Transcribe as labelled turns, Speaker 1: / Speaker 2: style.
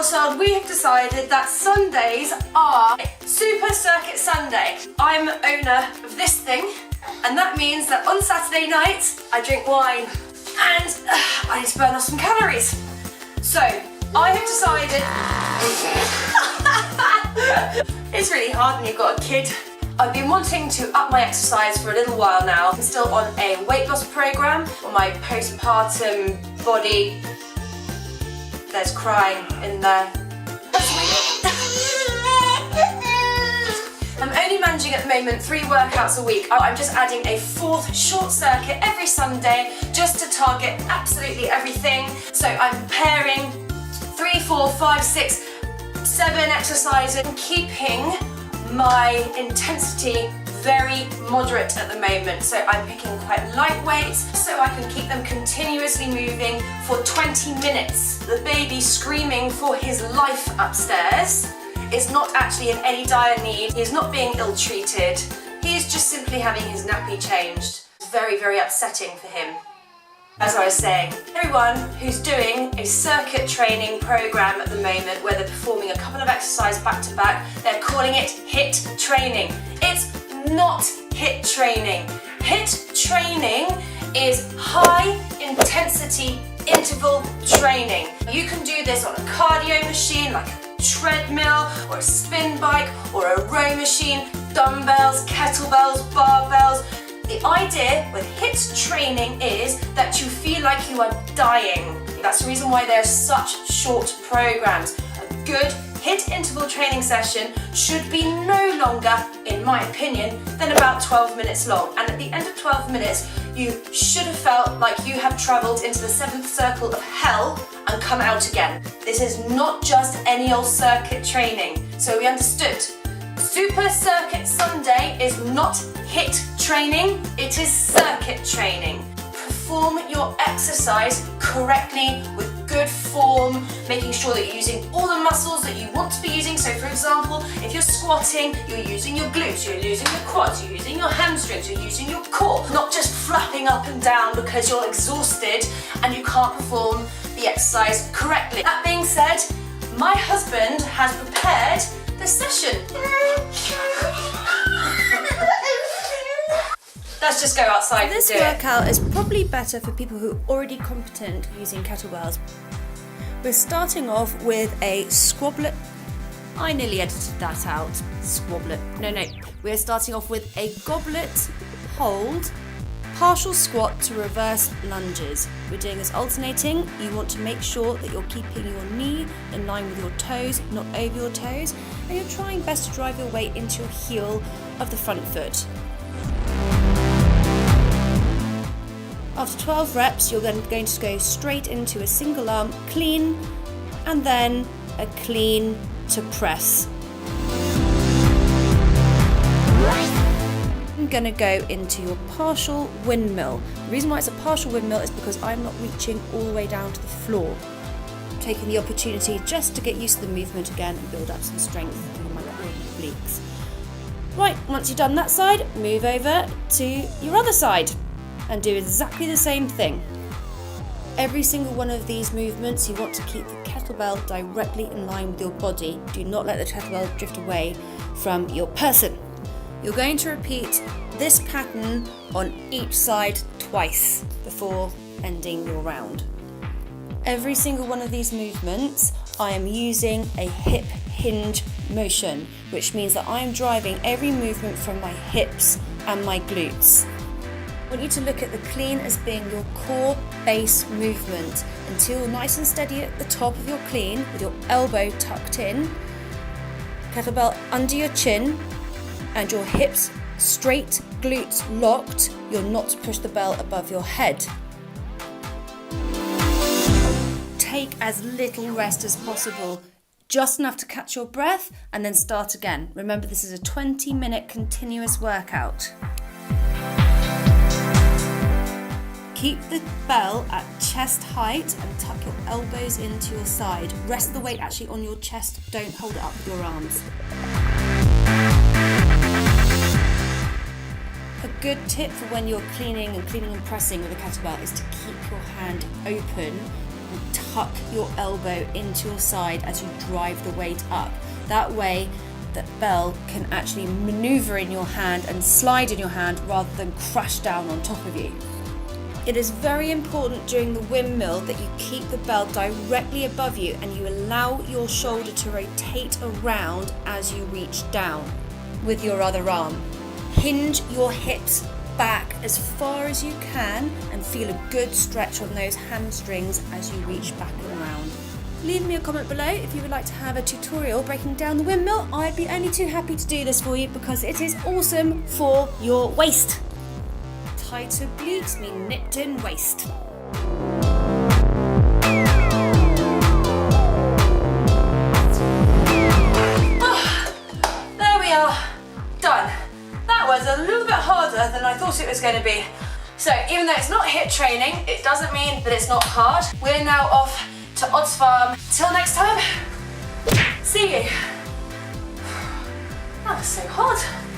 Speaker 1: household, we have decided that Sundays are Super Circuit Sunday. I'm owner of this thing, and that means that on Saturday night, I drink wine, and I need to burn off some calories. So, I have decided... It's really hard when you've got a kid. I've been wanting to up my exercise for a little while now. I'm still on a weight loss program on my postpartum body. There's crying in there. I'm only managing at the moment 3 workouts a week. I'm just adding a 4th short circuit every Sunday just to target absolutely everything. So I'm pairing 3, 4, 5, 6, 7 exercises and keeping my intensity very moderate at the moment. So I'm picking quite light weights so I can keep them continuously moving for 20 minutes. The baby screaming for his life upstairs is not actually in any dire need. He's not being ill-treated. He's just simply having his nappy changed. It's very, very upsetting for him. As I was saying, everyone who's doing a circuit training program at the moment where they're performing a couple of exercises back to back, they're calling it HIIT training. It's not HIIT training. HIIT training is high intensity interval training. You can do this on a cardio machine like a treadmill or a spin bike or a row machine, dumbbells, kettlebells, barbells. The idea with HIIT training is that you feel like you are dying. That's the reason why they're such short programs. A good HIIT interval training session should be no longer, in my opinion, than about 12 minutes long. And at the end of 12 minutes, you should have felt like you have travelled into the 7th circle of hell and come out again. This is not just any old circuit training. So we understood. Super Circuit Sunday is not HIIT training, it is circuit training. Perform your exercise correctly with good form, making sure that you're using all the muscles that you want to be using. So for example, if you're squatting, you're using your glutes, you're using your quads, you're using your hamstrings, you're using your core, not just flapping up and down because you're exhausted and you can't perform the exercise correctly. That being said, my husband has prepared the session. Let's just go outside and do it.
Speaker 2: This workout is probably better for people who are already competent using kettlebells. We're starting off with a squablet. I nearly edited that out. Squablet. No. We're starting off with a goblet hold, partial squat to reverse lunges. We're doing this alternating. You want to make sure that you're keeping your knee in line with your toes, not over your toes, and you're trying best to drive your weight into your heel of the front foot. After 12 reps, you're then going to go straight into a single arm clean and then a clean to press. I'm going to go into your partial windmill. The reason why it's a partial windmill is because I'm not reaching all the way down to the floor. I'm taking the opportunity just to get used to the movement again and build up some strength in my obliques. Right, once you've done that side, move over to your other side and do exactly the same thing. Every single one of these movements, you want to keep the kettlebell directly in line with your body. Do not let the kettlebell drift away from your person. You're going to repeat this pattern on each side twice before ending your round. Every single one of these movements, I am using a hip hinge motion, which means that I am driving every movement from my hips and my glutes. I want you to look at the clean as being your core base movement until you're nice and steady at the top of your clean with your elbow tucked in, kettlebell under your chin and your hips straight, glutes locked. You're not to push the bell above your head. Take as little rest as possible, just enough to catch your breath and then start again. Remember, this is a 20-minute continuous workout. Keep the bell at chest height and tuck your elbows into your side. Rest the weight actually on your chest, don't hold it up with your arms. A good tip for when you're cleaning and pressing with a kettlebell is to keep your hand open and tuck your elbow into your side as you drive the weight up. That way, the bell can actually maneuver in your hand and slide in your hand rather than crash down on top of you. It is very important during the windmill that you keep the bell directly above you and you allow your shoulder to rotate around as you reach down with your other arm. Hinge your hips back as far as you can and feel a good stretch on those hamstrings as you reach back and around. Leave me a comment below if you would like to have a tutorial breaking down the windmill. I'd be only too happy to do this for you because it is awesome for your waist. Tighter glutes mean nipped in waist.
Speaker 1: There we are, done. That was a little bit harder than I thought it was going to be. So even though it's not HIIT training, it doesn't mean that it's not hard. We're now off to Odds Farm. Till next time, see you. That was so hard.